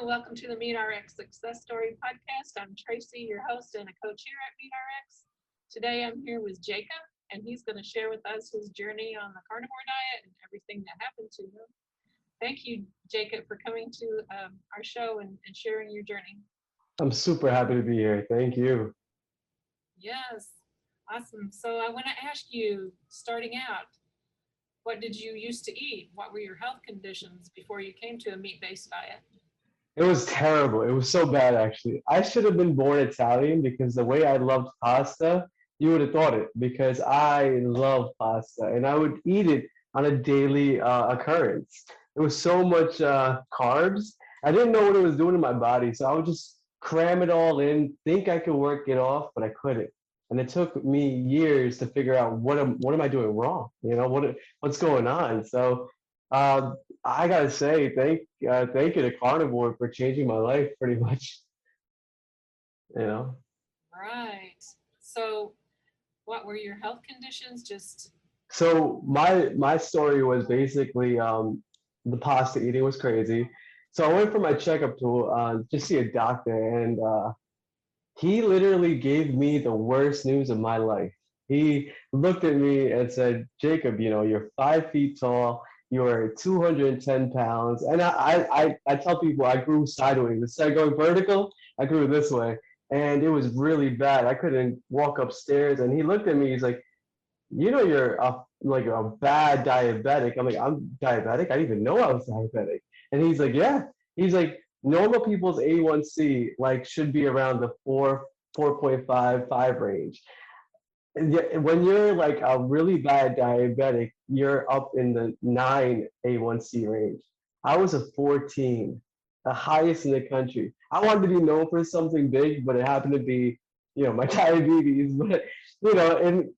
welcome to the Meet RX Success Story podcast. I'm Tracy, your host and a coach here at Meet RX. Today I'm here with Jacob, and he's going to share with us his journey on the carnivore diet and everything that happened to him. Thank you, Jacob, for coming to our show and sharing your journey. I'm super happy to be here. Thank you. Yes, awesome. So I want to ask you, starting out, what did you used to eat? What were your health conditions before you came to a meat-based diet? It was terrible. It was so bad, actually. I should have been born Italian because the way I loved pasta, you would have thought it because I love pasta and I would eat it on a daily occurrence. It was so much carbs. I didn't know what it was doing to my body, so I would just cram it all in, think I could work it off, but I couldn't. And it took me years to figure out what am I doing wrong? What's going on? So uh, I gotta say, thank you to Carnivore for changing my life pretty much. You know. Right. So what were your health conditions? Just So my story was basically the pasta eating was crazy. So I went for my checkup to just see a doctor, and he literally gave me the worst news of my life. He looked at me and said, Jacob, you're 5 feet tall, you're 210 pounds. And I tell people I grew sideways. Instead of going vertical, I grew this way. And it was really bad. I couldn't walk upstairs. And he looked at me, he's like, you're like a bad diabetic. I'm like, I'm diabetic? I didn't even know I was diabetic. And he's like, yeah. He's like, normal people's A1C like should be around the 4.5 range. And yet, when you're like a really bad diabetic, you're up in the 9 A1C range. I was a 14, the highest in the country. I wanted to be known for something big, but it happened to be, my diabetes. But and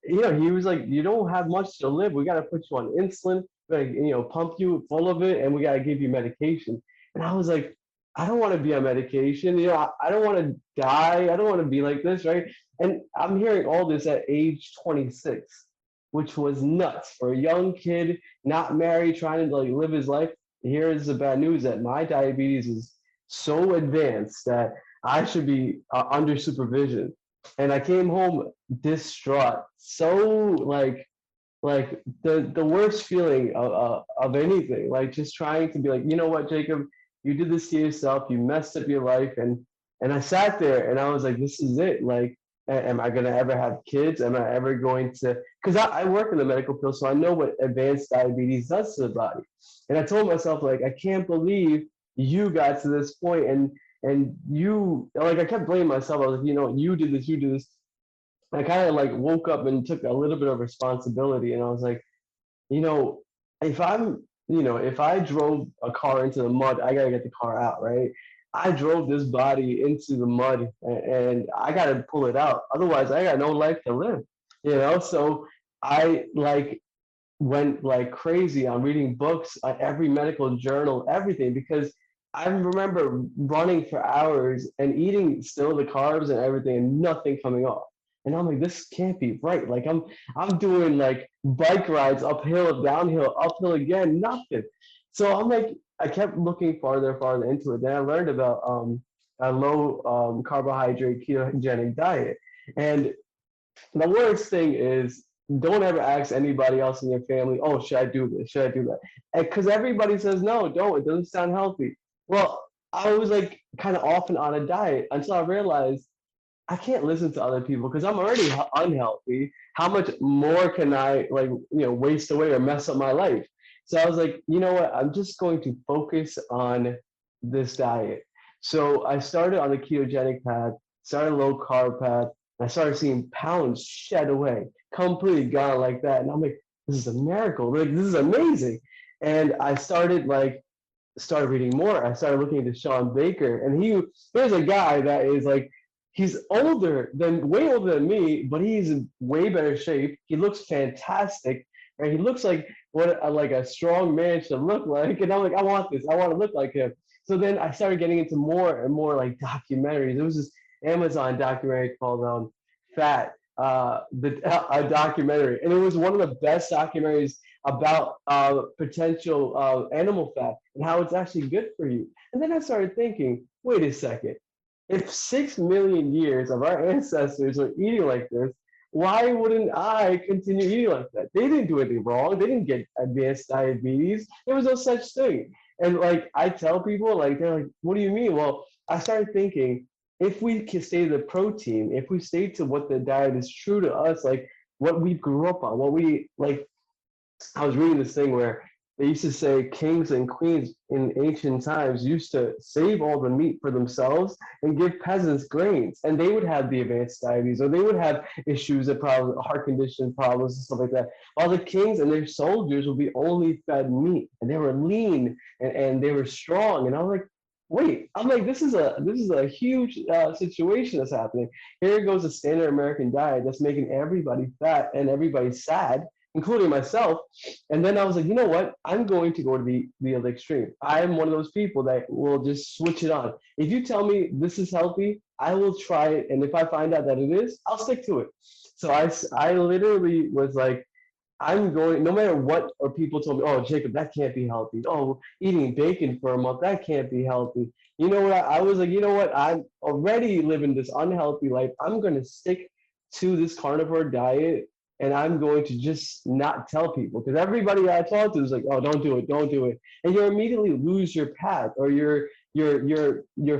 he was like, you don't have much to live. We got to put you on insulin. We got to, pump you full of it, and we got to give you medication. And I was like, I don't want to be on medication. I don't want to die. I don't want to be like this, right? And I'm hearing all this at age 26, which was nuts for a young kid, not married, trying to like live his life. Here is the bad news that my diabetes is so advanced that I should be under supervision. And I came home distraught, so like the worst feeling of anything, like just trying to be like, you know what, Jacob, you did this to yourself, you messed up your life. And I sat there and I was like, this is it. Like, am I going to ever have kids? Am I ever going to, because I work in the medical field, so I know what advanced diabetes does to the body. And I told myself, like, I can't believe you got to this point, and you, like, I kept blaming myself. I was like, you did this, you did this. I kind of like woke up and took a little bit of responsibility, and I was like, you know, if I'm, if I drove a car into the mud, I gotta get the car out, right? I drove this body into the mud, and I gotta pull it out. Otherwise, I got no life to live. So I like went like crazy on reading books, every medical journal, everything, because I remember running for hours and eating still the carbs and everything and nothing coming off. And I'm like, this can't be right. Like I'm doing like bike rides uphill, downhill, uphill again, nothing. So I'm like, I kept looking farther and farther into it. Then I learned about a low carbohydrate ketogenic diet. And the worst thing is, don't ever ask anybody else in your family, oh, should I do this? Should I do that? Because everybody says, no, don't. It doesn't sound healthy. Well, I was like kind of off and on a diet until I realized I can't listen to other people because I'm already unhealthy. How much more can I like, waste away or mess up my life? So I was like, you know what? I'm just going to focus on this diet. So I started on the ketogenic path, started low carb path, and I started seeing pounds shed away, completely gone like that. And I'm like, this is a miracle. Like, this is amazing. And I started reading more. I started looking into ShawnBaker, and there's a guy that is like, he's way older than me, but he's in way better shape. He looks fantastic, and he looks like what like a strong man should look like. And I'm like, I want this. I want to look like him. So then I started getting into more and more like documentaries. There was this Amazon documentary called Fat, a documentary, and it was one of the best documentaries about potential animal fat and how it's actually good for you. And then I started thinking, wait a second. If 6 million years of our ancestors are eating like this, why wouldn't I continue eating like that? They didn't do anything wrong. They didn't get advanced diabetes. There was no such thing. And like I tell people, like they're like, "What do you mean?" Well, I started thinking, if we can stay to the protein, if we stay to what the diet is true to us, like what we grew up on, what we like. I was reading this thing where they used to say kings and queens in ancient times used to save all the meat for themselves and give peasants grains, and they would have the advanced diabetes or they would have issues and problems, heart condition problems and stuff like that. While the kings and their soldiers would be only fed meat, and they were lean and they were strong. And I was like, wait, I'm like, this is a huge situation that's happening. Here goes a standard American diet that's making everybody fat and everybody sad, including myself. And then I was like, you know what? I'm going to go to the other extreme. I'm one of those people that will just switch it on. If you tell me this is healthy, I will try it. And if I find out that it is, I'll stick to it. So I literally was like, I'm going, no matter what, or people told me, oh, Jacob, that can't be healthy. Oh, eating bacon for a month, that can't be healthy. You know what? I was like, you know what? I'm already living this unhealthy life. I'm going to stick to this carnivore diet, and I'm going to just not tell people, because everybody I talk to is like, oh, don't do it, don't do it. And you immediately lose your path or your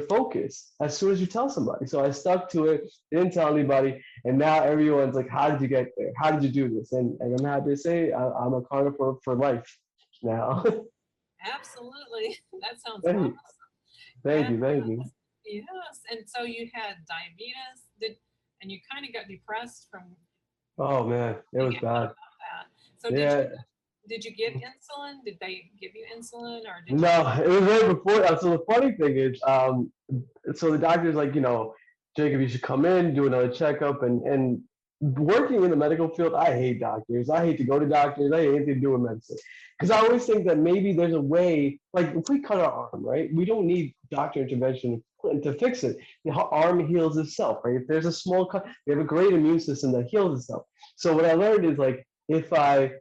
focus as soon as you tell somebody. So I stuck to it, didn't tell anybody, and now everyone's like, how did you get there? How did you do this? And I'm happy to say I'm a carnivore for life now. Absolutely. That sounds Thank awesome. you, thank And you, thank you. yes, and so you had diabetes, and you kind of got depressed from Oh man, it was thinking out bad. about that. So Yeah. did you get insulin? Did they give you insulin, or did you? No, it was right before. So the funny thing is, so the doctor's like, Jacob, you should come in, do another checkup, and working in the medical field, I hate doctors. I hate to go to doctors. I hate anything to do with medicine, because I always think that maybe there's a way. Like if we cut our arm, right, we don't need doctor intervention to fix it. The arm heals itself, right? If there's a small cut, we have a great immune system that heals itself. So what I learned is like if I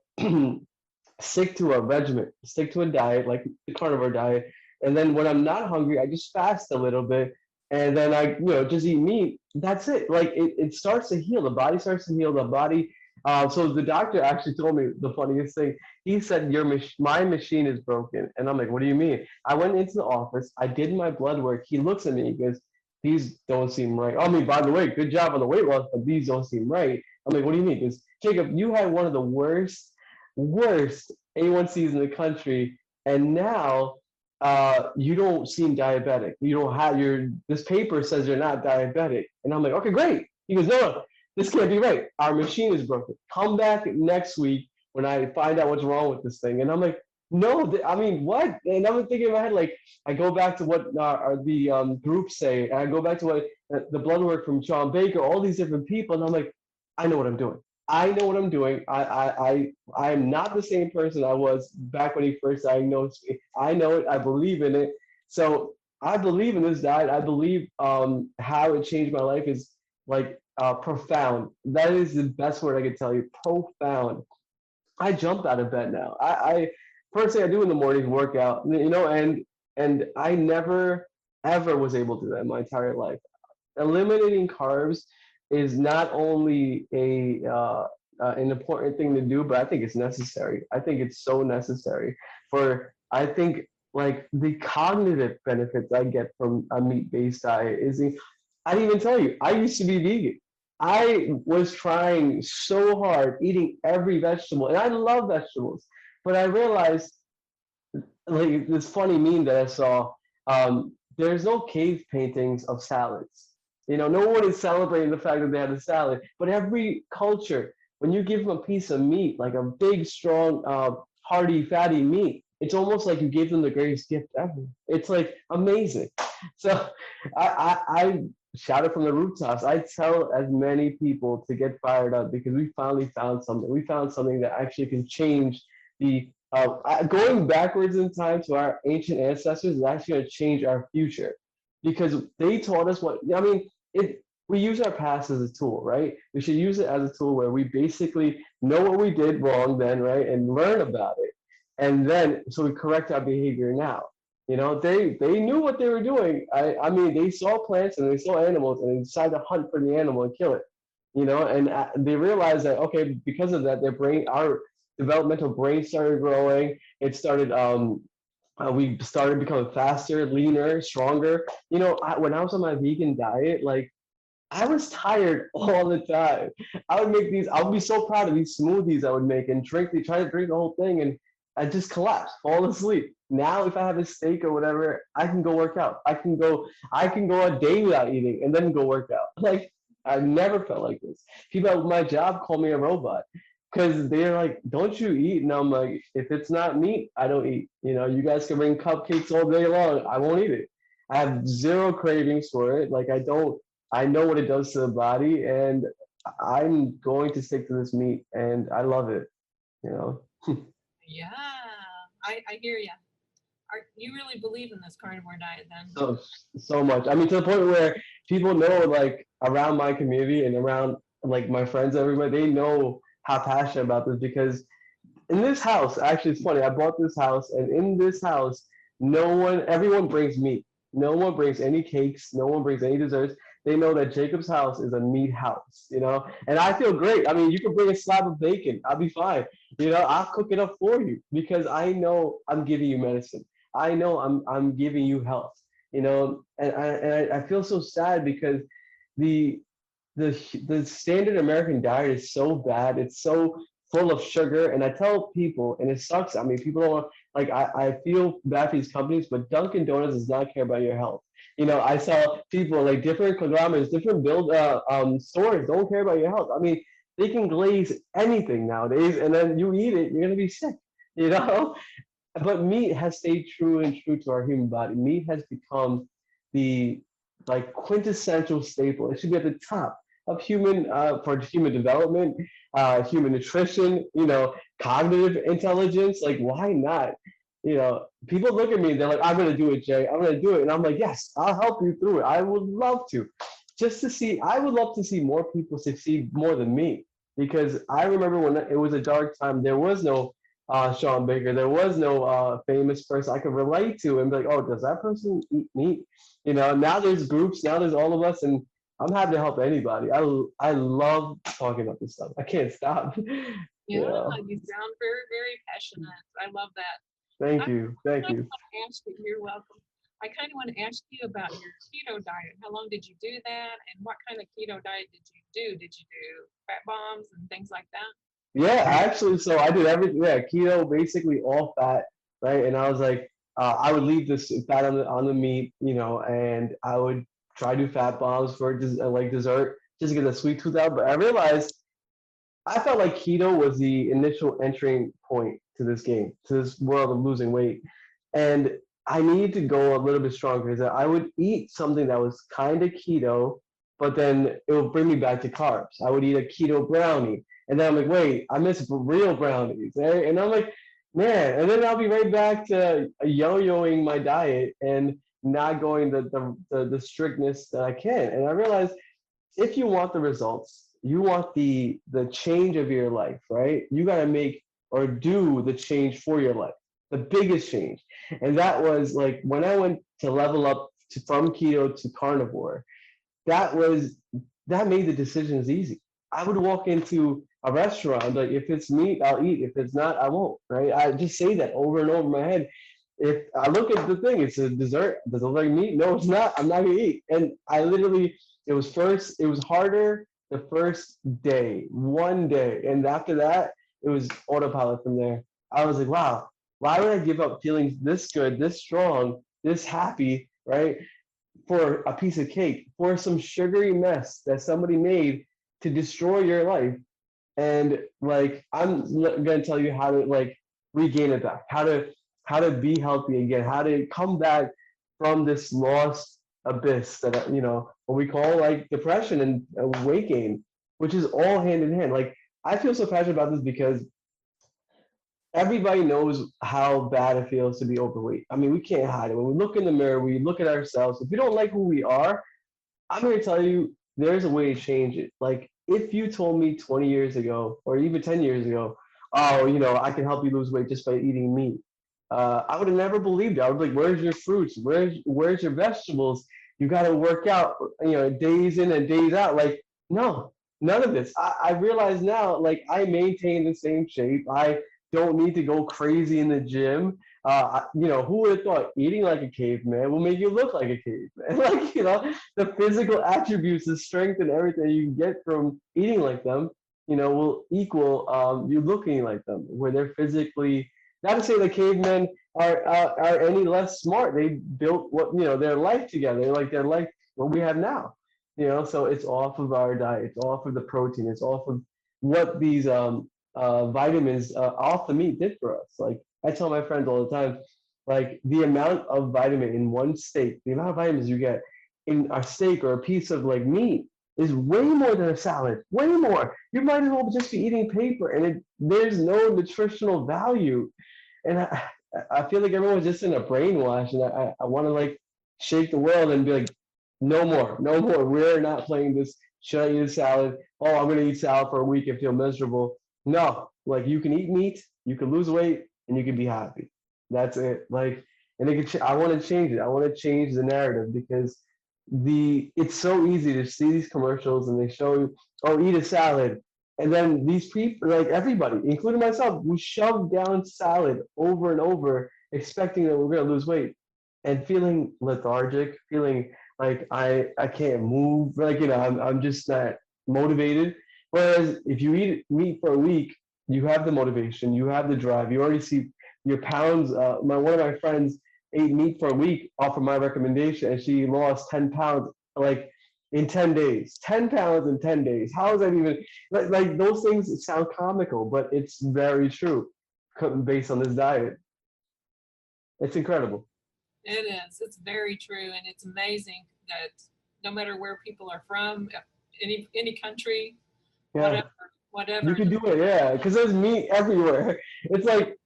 stick to a regimen, stick to a diet like the carnivore diet, and then when I'm not hungry, I just fast a little bit, and then I just eat meat. That's it. Like it starts to heal. The body starts to heal. The body. So the doctor actually told me the funniest thing. He said, my machine is broken," and I'm like, "What do you mean?" I went into the office. I did my blood work. He looks at me. He goes, "These don't seem right." I mean, by the way, good job on the weight loss, but these don't seem right. I'm like, "What do you mean?" Because Jacob, you had one of the worst A1Cs in the country, and now you don't seem diabetic. You don't have this paper says you're not diabetic. And I'm like, okay, great. He goes, no, no, this can't be right. Our machine is broken. Come back next week when I find out what's wrong with this thing. And I'm like, no, I mean, what? And I'm thinking in my head, like, I go back to what the groups say, and I go back to what the blood work from ShawnBaker, all these different people, and I'm like, I know what I'm doing. I know what I'm doing. I am not the same person I was back when he first diagnosed me. I know it. I believe in it. So I believe in this diet. I believe how it changed my life is like profound. That is the best word I can tell you. Profound. I jump out of bed now. I first thing I do in the morning is work out. And I never ever was able to do that in my entire life. Eliminating carbs is not only an important thing to do, but I think it's necessary. I think it's so necessary for. I think like the cognitive benefits I get from a meat-based diet is. I didn't even tell you. I used to be vegan. I was trying so hard eating every vegetable, and I love vegetables, but I realized like this funny meme that I saw. There's no cave paintings of salads. No one is celebrating the fact that they had a salad. But every culture, when you give them a piece of meat, like a big, strong, hearty, fatty meat, it's almost like you gave them the greatest gift ever. It's like amazing. So I shout it from the rooftops. I tell as many people to get fired up because we finally found something. We found something that actually can change the going backwards in time to our ancient ancestors is actually going to change our future because they taught us what I mean. we use our past as a tool, right? We should use it as a tool where we basically know what we did wrong then, right? And learn about it. And then, so we correct our behavior now. You know, they knew what they were doing. I mean, they saw plants and they saw animals and they decided to hunt for the animal and kill it. You know, and they realized that, okay, because of that, our developmental brain started growing. It started, we started becoming faster, leaner, stronger. You know, when I was on my vegan diet, like I was tired all the time. I would be so proud of these smoothies I would make and try to drink the whole thing, and I just collapse, fall asleep. Now, if I have a steak or whatever, I can go work out. I can go a day without eating and then go work out. Like I've never felt like this. People at my job call me a robot because they're like, "Don't you eat?" And I'm like, "If it's not meat, I don't eat. You know, you guys can bring cupcakes all day long. I won't eat it. I have zero cravings for it. Like I don't. I know what it does to the body, and I'm going to stick to this meat, and I love it. You know." Yeah, I hear you. You really believe in this carnivore diet then? So much. I mean, to the point where people know, like around my community and around like my friends, everybody, they know how passionate about this because in this house, actually, it's funny. I bought this house, and in this house, everyone brings meat. No one brings any cakes. No one brings any desserts. They know that Jacob's house is a meat house, you know, and I feel great. I mean, you can bring a slab of bacon. I'll be fine. You know, I'll cook it up for you because I know I'm giving you medicine. I know I'm giving you health. You know, and I feel so sad because the the the standard American diet is so bad. It's so full of sugar. And I tell people, and it sucks. I mean, people don't like. I feel bad for these companies, but Dunkin' Donuts does not care about your health. You know, I saw people like different conglomerates, different stores don't care about your health. I mean, they can glaze anything nowadays, and then you eat it, you're gonna be sick. You know, but meat has stayed true and true to our human body. Meat has become the like quintessential staple. It should be at the top of for human development, human nutrition. You know, cognitive intelligence. Like, why not? You know, people look at me. They're like, "I'm gonna do it, Jay. I'm gonna do it," and I'm like, "Yes, I'll help you through it. I would love to." Just to see, I would love to see more people succeed more than me because I remember when it was a dark time. There was no ShawnBaker. There was no famous person I could relate to and be like, oh, does that person eat meat? You know, now there's groups, now there's all of us, and I'm happy to help anybody. I love talking about this stuff. I can't stop. Yeah, Yeah. you sound very, very passionate. I love that. Thank you. Thank I you. want to ask you, you're welcome. I kind of want to ask you about your keto diet. How long did you do that? And what kind of keto diet did you do? Did you do fat bombs and things like that? Yeah, actually, so I did everything. Yeah, keto, basically all fat, right? And I was like, I would leave this fat on the meat, you know, and I would try to do fat bombs for like dessert, just to get the sweet tooth out. But I realized I felt like keto was the initial entering point to this game, to this world of losing weight. And I needed to go a little bit stronger because I would eat something that was kind of keto, but then it would bring me back to carbs. I would eat a keto brownie. And then I'm like, wait, I miss real brownies. Right? And I'm like, man, and then I'll be right back to yo-yoing my diet and not going the strictness that I can. And I realized if you want the results, you want the change of your life, right? You got to make or do the change for your life, the biggest change. And that was like when I went to level up from keto to carnivore, that was that made the decisions easy. I would walk into a restaurant like if it's meat, I'll eat. If it's not, I won't. Right? I just say that over and over in my head. If I look at the thing, it's a dessert. Does it look like meat? No, it's not. I'm not gonna eat. And I literally, it was harder the first day, one day, and after that, it was autopilot from there. I was like, wow, why would I give up feeling this good, this strong, this happy, right? For a piece of cake, for some sugary mess that somebody made to destroy your life. And like I'm gonna tell you how to like regain it back, how to be healthy again, how to come back from this lost abyss that what we call like depression and weight gain, which is all hand in hand. Like I feel so passionate about this because everybody knows how bad it feels to be overweight. I mean, we can't hide it. When we look in the mirror, we look at ourselves. If we don't like who we are, I'm going to tell you there's a way to change it. Like if you told me 20 years ago or even 10 years ago, oh, I can help you lose weight just by eating meat. I would have never believed it. I would be like, where's your fruits? Where's your vegetables? You got to work out, days in and days out. Like, no, none of this. I realize now, like, I maintain the same shape. I don't need to go crazy in the gym. Who would have thought eating like a caveman will make you look like a caveman? Like, the physical attributes, the strength and everything you get from eating like them, will equal you looking like them, where they're physically, not to say the cavemen are any less smart. They built their life together, like their life what we have now. So it's off of our diet, it's off of the protein, it's off of what these vitamins off the meat did for us. Like I tell my friends all the time, like the amount of vitamin in one steak, the amount of vitamins you get in a steak or a piece of like meat is way more than a salad, way more. You might as well just be eating paper, and there's no nutritional value. And I feel like everyone's just in a brainwash, and I want to like shake the world and be like, no more, no more. We're not playing this. Should I eat a salad? Oh, I'm gonna eat salad for a week and feel miserable. No, like you can eat meat, you can lose weight, and you can be happy. That's it. Like, and I want to change it. I want to change the narrative because it's so easy to see these commercials and they show you, oh, eat a salad. And then these people, like everybody, including myself, we shove down salad over and over, expecting that we're gonna lose weight and feeling lethargic, feeling like I can't move, like I'm just not motivated. Whereas if you eat meat for a week, you have the motivation, you have the drive, you already see your pounds. One of my friends ate meat for a week off of my recommendation, and she lost 10 pounds like in 10 days. 10 pounds in 10 days. How is that even like those things sound comical, but it's very true based on this diet. It's incredible. It is. It's very true, and it's amazing that no matter where people are from, any country, Yeah. whatever, You whatever. can do it, yeah, because there's meat everywhere. It's like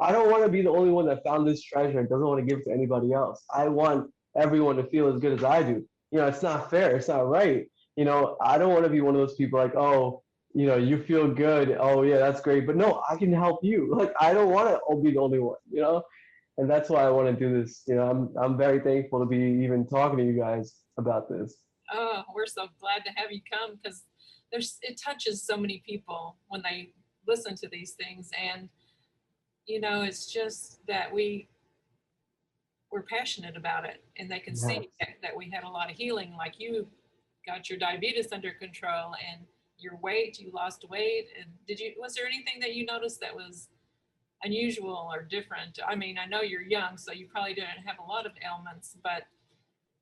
I don't want to be the only one that found this treasure and doesn't want to give it to anybody else. I want everyone to feel as good as I do. It's not fair. It's not right. I don't want to be one of those people like, oh, you feel good. Oh yeah, that's great. But no, I can help you. Like I don't want to be the only one. And that's why I want to do this. I'm very thankful to be even talking to you guys about this. Oh, we're so glad to have you come because it touches so many people when they listen to these things, and it's just that we're passionate about it, and they can Yeah. see that we had a lot of healing, like you got your diabetes under control and your weight, you lost weight. And was there anything that you noticed that was unusual or different? I mean, I know you're young, so you probably didn't have a lot of ailments, but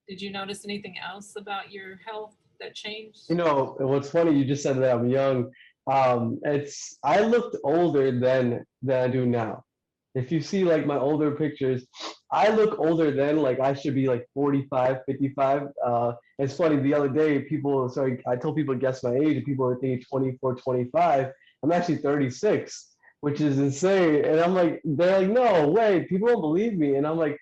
did you notice anything else about your health that changed? What's funny, you just said that I'm young. I looked older than I do now. If you see like my older pictures, I look older then, like I should be like 45, 55. It's funny, the other day, I told people to guess my age, and people were thinking 24, 25. I'm actually 36, which is insane. And I'm like, they're like, no way, people don't believe me. And I'm like,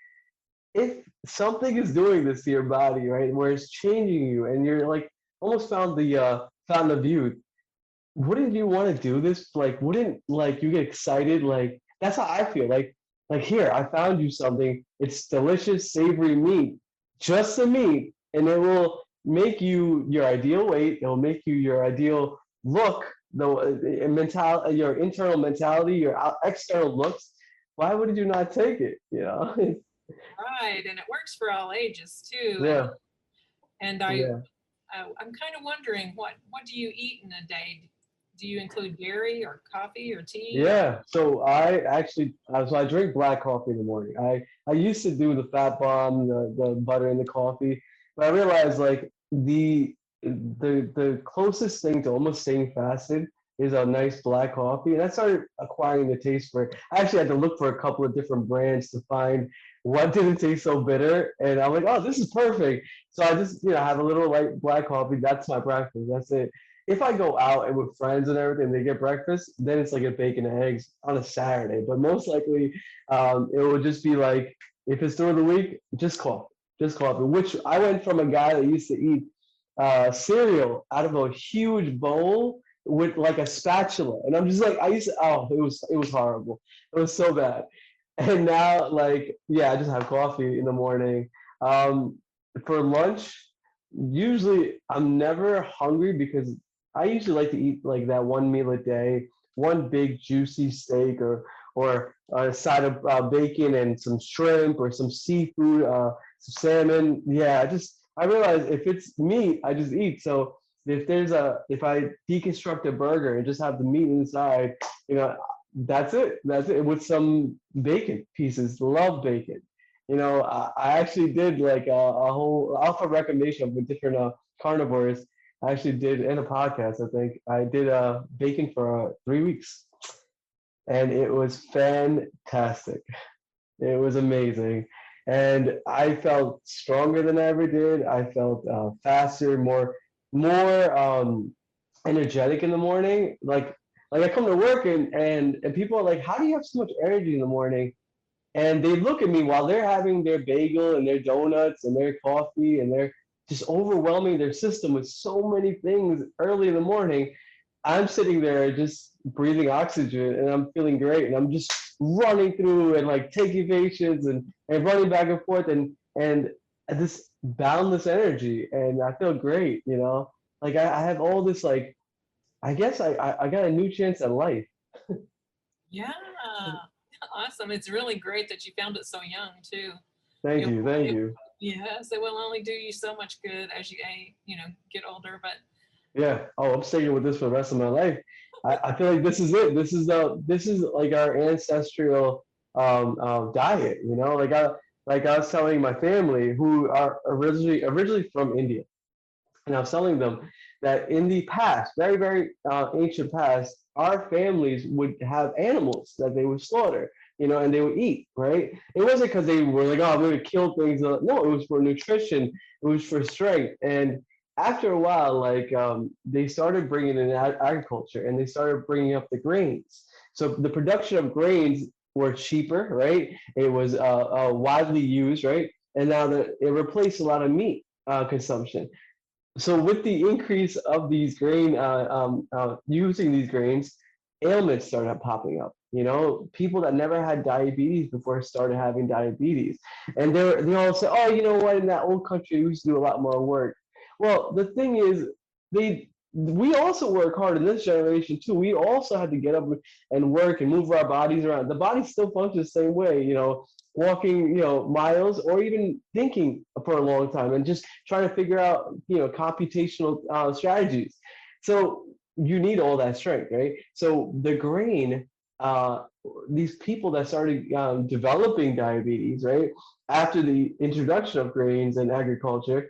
if something is doing this to your body, right, where it's changing you, and you're like almost found the view, wouldn't you want to do this? Like, wouldn't like you get excited? Like that's how I feel. Like here, I found you something. It's delicious, savory meat, just the meat, and it will make you your ideal weight. It will make you your ideal look. Your internal mentality, your external looks. Why would you not take it? Right, and it works for all ages too. Yeah, And yeah. I'm kind of wondering what do you eat in a day? Do you include dairy or coffee or tea? Or Yeah, so I drink black coffee in the morning. I used to do the fat bomb, the butter in the coffee, but I realized like the closest thing to almost staying fasted is a nice black coffee, and I started acquiring the taste for it. I actually had to look for a couple of different brands to find what didn't taste so bitter, and I'm like, oh, this is perfect. So I just have a little light black coffee. That's my breakfast. That's it. If I go out and with friends and everything, they get breakfast, then it's like a bacon and eggs on a Saturday. But most likely, it will just be like, if it's during the week, just coffee, which I went from a guy that used to eat cereal out of a huge bowl with like a spatula, and I'm just like, I used to, oh, it was horrible. It was so bad. And now, like, yeah, I just have coffee in the morning. Um, for lunch, usually I'm never hungry because I usually like to eat like that one meal a day, one big juicy steak or a side of bacon and some shrimp or some seafood, some salmon. Yeah, I realize if it's meat, I just eat. So if I deconstruct a burger and just have the meat inside, you know, that's it. That's it with some bacon pieces. Love bacon. I actually did like a whole alpha recommendation with different carnivores. I actually did in a podcast. I think I did bacon for 3 weeks, and it was fantastic. It was amazing, and I felt stronger than I ever did. I felt faster, more energetic in the morning. Like I come to work and people are like, "How do you have so much energy in the morning?" And they look at me while they're having their bagel and their donuts and their coffee and they're just overwhelming their system with so many things early in the morning. I'm sitting there just breathing oxygen and I'm feeling great and I'm just running through and like taking patients and running back and forth and this boundless energy and I feel great. Like I have all this like I guess I got a new chance at life. Yeah, awesome. It's really great that you found it so young too. Thank It, you, thank it, you. yes, it will only do you so much good as get older. But Yeah. Oh, I'm sticking with this for the rest of my life. I feel like this is it. This is like our ancestral diet. Like I was telling my family who are originally from India, and I was telling them that in the past, very very ancient past, our families would have animals that they would slaughter. And they would eat, right? It wasn't because they were like, oh, I'm going to kill things. No, it was for nutrition. It was for strength. And after a while, like they started bringing in agriculture and they started bringing up the grains. So the production of grains were cheaper, right? It was widely used, right? And now it replaced a lot of meat consumption. So with the increase of these using these grains, ailments started popping up. People that never had diabetes before started having diabetes, and they all say, "Oh, you know what? In that old country, we used to do a lot more work." Well, the thing is, we also work hard in this generation too. We also had to get up and work and move our bodies around. The body still functions the same way. Walking, miles or even thinking for a long time and just trying to figure out, computational strategies. So you need all that strength, right? So the grain, uh, these people that started developing diabetes, right, after the introduction of grains and agriculture,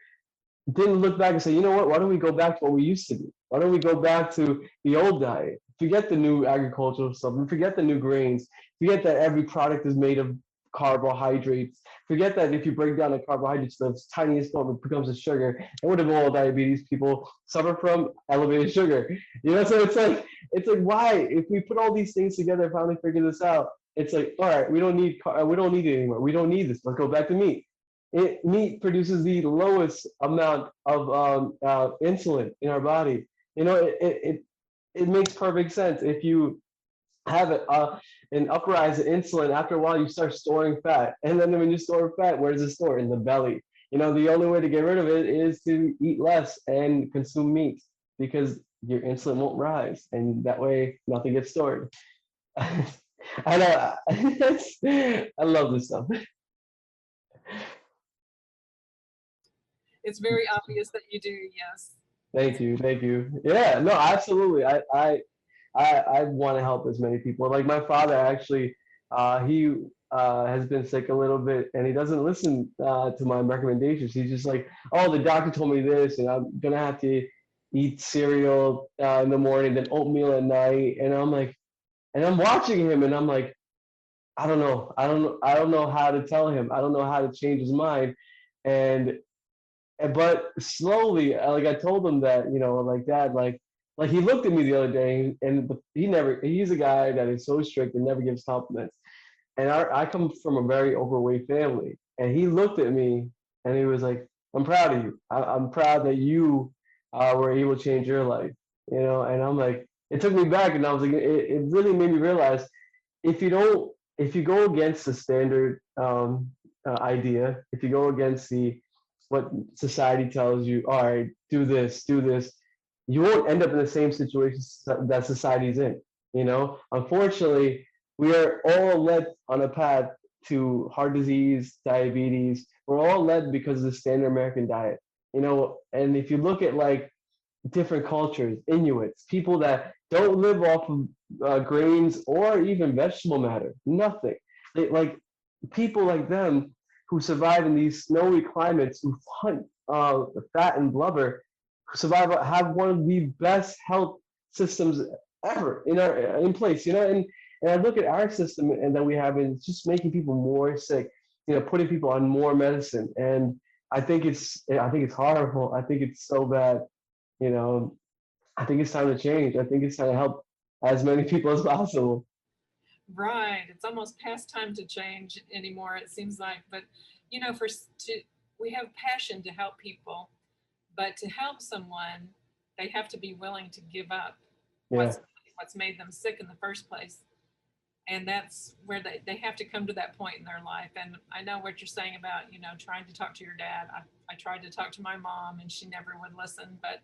didn't look back and say, you know what, why don't we go back to what we used to do? Why don't we go back to the old diet? Forget the new agricultural stuff and forget the new grains. Forget that every product is made of carbohydrates. Forget that if you break down the carbohydrates to the tiniest form, it becomes a sugar. And what do all diabetes people suffer from? Elevated sugar. So it's like why? If we put all these things together and finally figure this out, it's like, all right, we don't need it anymore. We don't need this. Let's go back to meat. Meat produces the lowest amount of insulin in our body. It makes perfect sense. If you have an uprise in insulin, after a while you start storing fat. And then when you store fat, where does it store? In the belly. The only way to get rid of it is to eat less and consume meat because your insulin won't rise. And that way nothing gets stored. I know. I love this stuff. it's very obvious that you do. Yes. Thank you, thank you. Yeah, no, absolutely. I want to help as many people. Like my father, actually, he has been sick a little bit, and he doesn't listen to my recommendations. He's just like, "Oh, the doctor told me this, and I'm gonna have to eat cereal in the morning, then oatmeal at night." And I'm like, and I'm watching him, and I'm like, I don't know, I don't know how to tell him. I don't know how to change his mind, and but slowly, like I told him that, like dad, like he looked at me the other day and he's a guy that is so strict and never gives compliments. And I come from a very overweight family. And he looked at me and he was like, I'm proud of you. I'm proud that you were able to change your life, you know? And I'm like, it took me back, and I was like, it really made me realize if you go against the standard idea, if you go against the what society tells you, all right, do this, you won't end up in the same situation that society's in. You know, unfortunately, we are all led on a path to heart disease, diabetes. We're all led because of the standard American diet. You know, and if you look at like different cultures, Inuits, people that don't live off of grains or even vegetable matter, nothing. Like people like them who survive in these snowy climates, who hunt fat and blubber, who survive, have one of the best health systems ever in place. You know, and I look at our system and that we have, and it's just making people more sick. You know, putting people on more medicine, and I think it's horrible. I think it's so bad. You know, I think it's time to change. I think it's time to help as many people as possible. Right. It's almost past time to change anymore, it seems like. But we have passion to help people, but to help someone, they have to be willing to give up Yeah, what's made them sick in the first place. And that's where they have to come to that point in their life. And I know what you're saying about, trying to talk to your dad. I tried to talk to my mom and she never would listen, but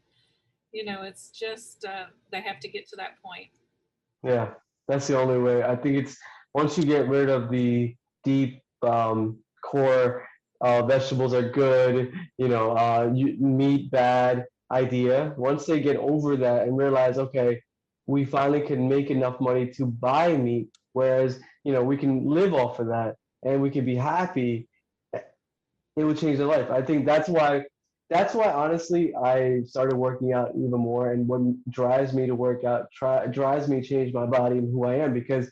it's just they have to get to that point. yeah, that's the only way. I think it's once you get rid of the deep core vegetables are good, meat bad idea. Once they get over that and realize, okay, we finally can make enough money to buy meat, whereas we can live off of that and we can be happy, it would change their life. I think that's why honestly I started working out even more, and what drives me to work out drives me to change my body and who I am. Because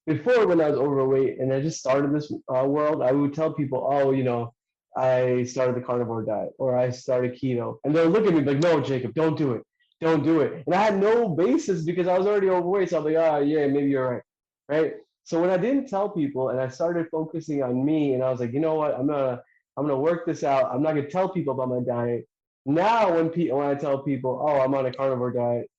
before, when I was overweight and I just started this world, I would tell people, oh, I started the carnivore diet or I started keto, and they'll look at me like, no, Jacob, don't do it, don't do it. And I had no basis because I was already overweight, so I'm like, oh yeah, maybe you're right, right. So when I didn't tell people and I started focusing on me, and I was like, you know what, I'm gonna work this out. I'm not gonna tell people about my diet. Now, when I tell people, oh, I'm on a carnivore diet,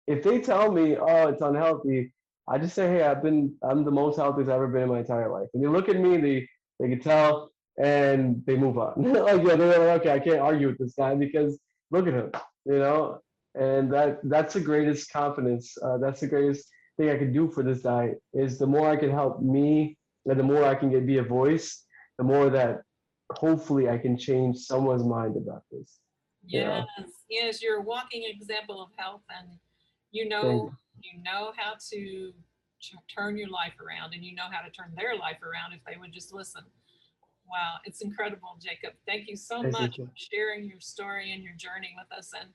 if they tell me, oh, it's unhealthy, I just say, hey, I'm the most healthiest I've ever been in my entire life. And they look at me, they can tell, and they move on. Like, yeah, they're like, okay, I can't argue with this guy because look at him, you know. And that's the greatest confidence. That's the greatest thing I can do for this diet is the more I can help me, and the more I can be a voice, the more that hopefully I can change someone's mind about this. You Yes, know, yes, you're a walking example of health, and you thank know you. you know how to turn your life around, and you know how to turn their life around if they would just listen. Wow, it's incredible, Jacob. Thank you so Thank much you. for sharing your story and your journey with us, and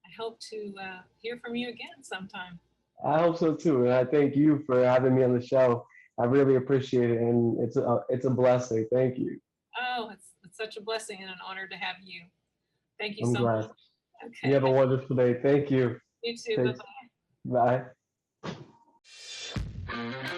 I hope to hear from you again sometime. I hope so too, and I thank you for having me on the show. I really appreciate it, and it's a blessing. Thank you. Oh, it's such a blessing and an honor to have you. Thank you I'm so glad. much. You Okay, have a wonderful day. Thank you. you too. Bye Thanks. bye. Bye.